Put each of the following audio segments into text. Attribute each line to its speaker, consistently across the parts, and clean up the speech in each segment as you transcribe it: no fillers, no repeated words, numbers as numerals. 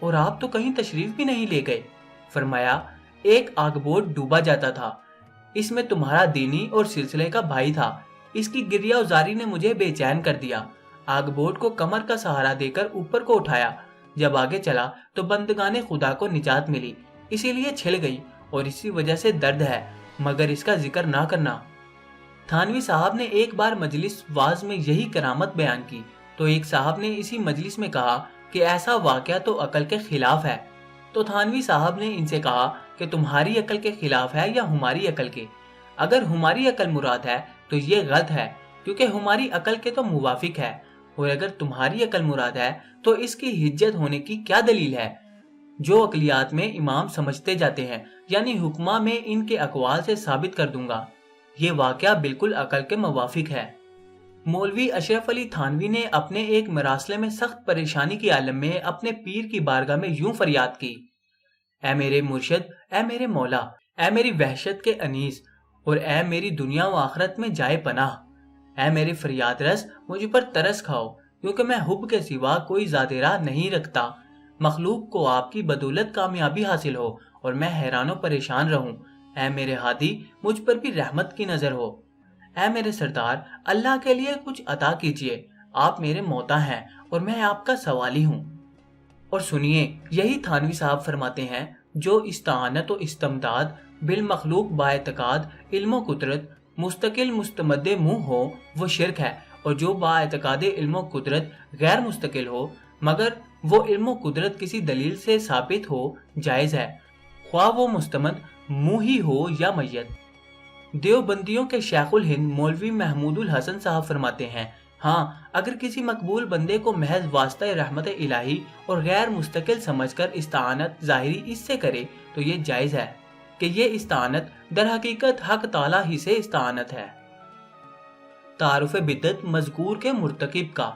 Speaker 1: اور آپ تو کہیں تشریف بھی نہیں لے گئے۔ فرمایا ایک آگ بوٹ ڈوبا جاتا تھا، اس میں تمہارا دینی اور سلسلے کا بھائی تھا، اس کی گریہ وزاری نے مجھے بے چین کر دیا۔ آگ بوٹ کو کمر کا سہارا دے کر اوپر کو اٹھایا، جب آگے چلا تو بندگان خدا کو نجات ملی، اسی لیے چھل گئی اور اسی وجہ سے درد ہے، مگر اس کا ذکر نہ کرنا۔ تھانوی صاحب نے ایک بار مجلس واز میں یہی کرامت بیان کی تو ایک صاحب نے اسی مجلس میں کہا کہ ایسا واقعہ تو عقل کے خلاف ہے۔ تو تھانوی صاحب نے ان سے کہا کہ تمہاری عقل کے خلاف ہے یا ہماری عقل کے؟ اگر ہماری عقل مراد ہے تو یہ غلط ہے، کیونکہ ہماری عقل کے تو موافق ہے، اور اگر تمہاری عقل مراد ہے تو اس کی حجت ہونے کی کیا دلیل ہے؟ جو عقلیات میں امام سمجھتے جاتے ہیں، یعنی حکمہ میں ان کے اقوال سے ثابت کر دوں گا، یہ واقعہ بالکل عقل کے موافق ہے۔ مولوی اشرف علی تھانوی نے اپنے ایک مراسلے میں سخت پریشانی کی عالم میں اپنے پیر کی بارگاہ میں یوں فریاد کی: اے میرے مرشد، اے میرے مولا، اے میری وحشت کے انیس، اور اے میری دنیا و آخرت میں جائے پناہ، اے میرے فریاد رس، مجھ پر ترس کھاؤ، کیونکہ میں حب کے سوا کوئی ذات راہ نہیں رکھتا۔ مخلوق کو آپ کی بدولت کامیابی حاصل ہو اور میں حیران و پریشان رہوں۔ اے میرے ہادی، مجھ پر بھی رحمت کی نظر ہو۔ اے میرے سردار، اللہ کے لیے کچھ عطا کیجیے، آپ میرے موتا ہیں اور میں آپ کا سوالی ہوں۔ اور سنیے، یہی تھانوی صاحب فرماتے ہیں: جو استعانت و استمداد بالمخلوق باعتقاد علم و قدرت مستقل مستمد منہ ہو وہ شرک ہے، اور جو باعتقاد علم و قدرت غیر مستقل ہو مگر وہ علم و قدرت کسی دلیل سے ثابت ہو جائز ہے، خواہ وہ مستمد منہ ہی ہو یا میت۔ دیوبندیوں کے شیخ الہند مولوی محمود الحسن صاحب فرماتے ہیں: ہاں، اگر کسی مقبول بندے کو محض واسطہ رحمت الہی اور غیر مستقل سمجھ کر استعانت ظاہری اس سے کرے تو یہ جائز ہے کہ یہ استعانت در حقیقت حق تعالیٰ ہی سے استعانت ہے۔ تعارف بدعت مذکور کے مرتکب کا۔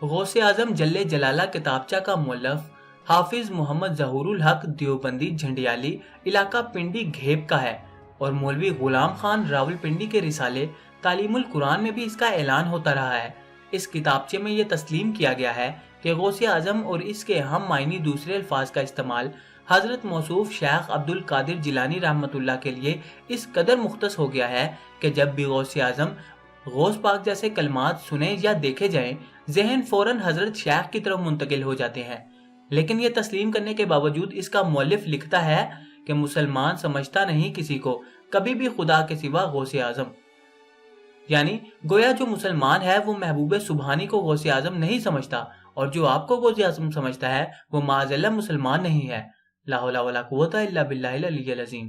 Speaker 1: غوث اعظم جل جلالہ کتابچہ کا مؤلف حافظ محمد ظہور الحق دیوبندی جھنڈیالی علاقہ پنڈی گھیب کا ہے، اور مولوی غلام خان راول پنڈی کے رسالے تعلیم القرآن میں بھی اس کا اعلان ہوتا رہا ہے۔ اس کتابچے میں یہ تسلیم کیا گیا ہے کہ غوث اعظم اور اس کے ہم معنی دوسرے الفاظ کا استعمال حضرت موصوف شیخ عبد القادر جیلانی رحمۃ اللہ کے لیے اس قدر مختص ہو گیا ہے کہ جب بھی غوث اعظم غوث پاک جیسے کلمات سنے یا دیکھے جائیں، ذہن فوراً حضرت شیخ کی طرف منتقل ہو جاتے ہیں۔ لیکن یہ تسلیم کرنے کے باوجود اس کا مؤلف لکھتا ہے کہ مسلمان سمجھتا نہیں کسی کو کبھی بھی خدا کے سوا غوث اعظم، یعنی گویا جو مسلمان ہے وہ محبوب سبحانی کو غوث اعظم نہیں سمجھتا، اور جو آپ کو غوث اعظم سمجھتا ہے وہ معاذ اللہ مسلمان نہیں ہے۔ لا حول ولا قوت الا باللہ العلی العظیم۔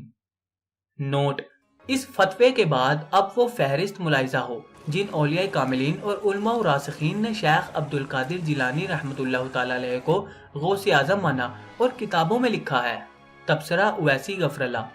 Speaker 1: نوٹ: اس فتوے کے بعد اب وہ فہرست ملاحظہ ہو جن اولیاء کاملین اور علماء و راسخین نے شیخ عبد القادر جیلانی رحمۃ اللہ تعالی علیہ کو غوث اعظم مانا اور کتابوں میں لکھا ہے۔ تبصرہ اویسی غفر اللہ۔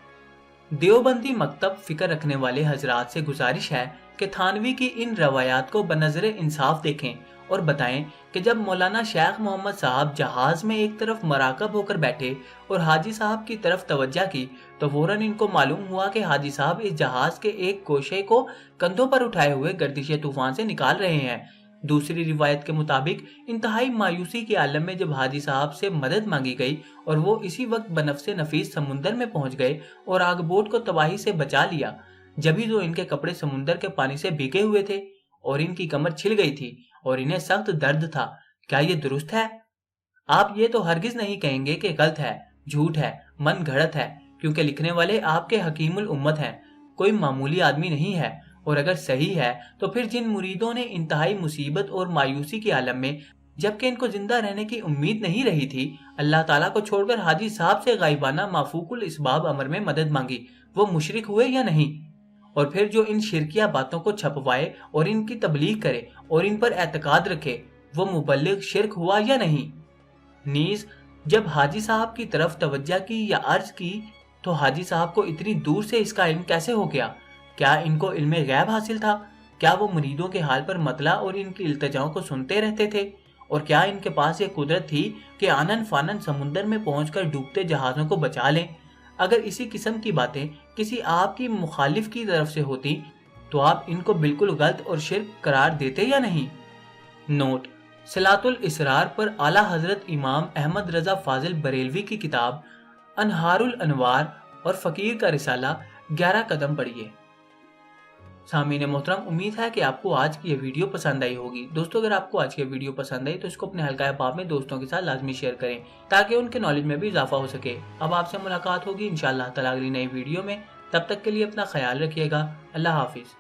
Speaker 1: دیوبندی مکتب فکر رکھنے والے حضرات سے گزارش ہے کہ تھانوی کی ان روایات کو بنظر انصاف دیکھیں اور بتائیں کہ جب مولانا شیخ محمد صاحب جہاز میں ایک طرف مراقب ہو کر بیٹھے اور حاجی صاحب کی طرف توجہ کی تو فوراً ان کو معلوم ہوا کہ حاجی صاحب اس جہاز کے ایک گوشے کو کندھوں پر اٹھائے ہوئے گردش طوفان سے نکال رہے ہیں۔ دوسری روایت کے مطابق انتہائی مایوسی کے عالم میں جب حاجی صاحب سے مدد مانگی گئی اور وہ اسی وقت بنفس نفیس سمندر میں پہنچ گئے اور آگ بوٹ کو تباہی سے بچا لیا، جبھی تو ان کے کپڑے سمندر کے پانی سے بھیگے ہوئے تھے اور ان کی کمر چھل گئی تھی اور انہیں سخت درد تھا۔ کیا یہ درست ہے؟ آپ یہ تو ہرگز نہیں کہیں گے کہ غلط ہے، جھوٹ ہے، من گھڑت ہے، کیونکہ لکھنے والے آپ کے حکیم الامت ہیں، کوئی معمولی آدمی نہیں ہے۔ اور اگر صحیح ہے تو پھر جن مریدوں نے انتہائی مصیبت اور مایوسی کے عالم میں جبکہ ان کو زندہ رہنے کی امید نہیں رہی تھی اللہ تعالیٰ کو چھوڑ کر حاجی صاحب سے غائبانہ مافوق الاسباب امر میں مدد مانگی، وہ مشرک ہوئے یا نہیں؟ اور پھر جو ان شرکیہ باتوں کو چھپوائے اور ان کی تبلیغ کرے اور ان پر اعتقاد رکھے وہ مبلغ شرک ہوا یا نہیں؟ نیز جب حاجی صاحب کی طرف توجہ کی یا عرض کی تو حاجی صاحب کو اتنی دور سے اس کا علم کیسے ہو گیا؟ کیا ان کو علم غیب حاصل تھا؟ کیا وہ مریدوں کے حال پر مطلع اور ان کی التجاؤں کو سنتے رہتے تھے؟ اور کیا ان کے پاس یہ قدرت تھی کہ آنن فانن سمندر میں پہنچ کر ڈوبتے جہازوں کو بچا لیں؟ اگر اسی قسم کی باتیں کسی آپ کی مخالف کی طرف سے ہوتی تو آپ ان کو بالکل غلط اور شرک قرار دیتے یا نہیں؟ نوٹ: صلاۃ الاسرار پر اعلیٰ حضرت امام احمد رضا فاضل بریلوی کی کتاب انہار الانوار اور فقیر کا رسالہ 11 قدم پڑھیے۔ سامعین محترم، امید ہے کہ آپ کو آج کی یہ ویڈیو پسند آئی ہوگی۔ دوستو، اگر آپ کو آج کی ویڈیو پسند آئی تو اس کو اپنے حلقہ احباب میں دوستوں کے ساتھ لازمی شیئر کریں تاکہ ان کے نالج میں بھی اضافہ ہو سکے۔ اب آپ سے ملاقات ہوگی انشاءاللہ تعالی اگلی نئی ویڈیو میں۔ تب تک کے لیے اپنا خیال رکھیے گا۔ اللہ حافظ۔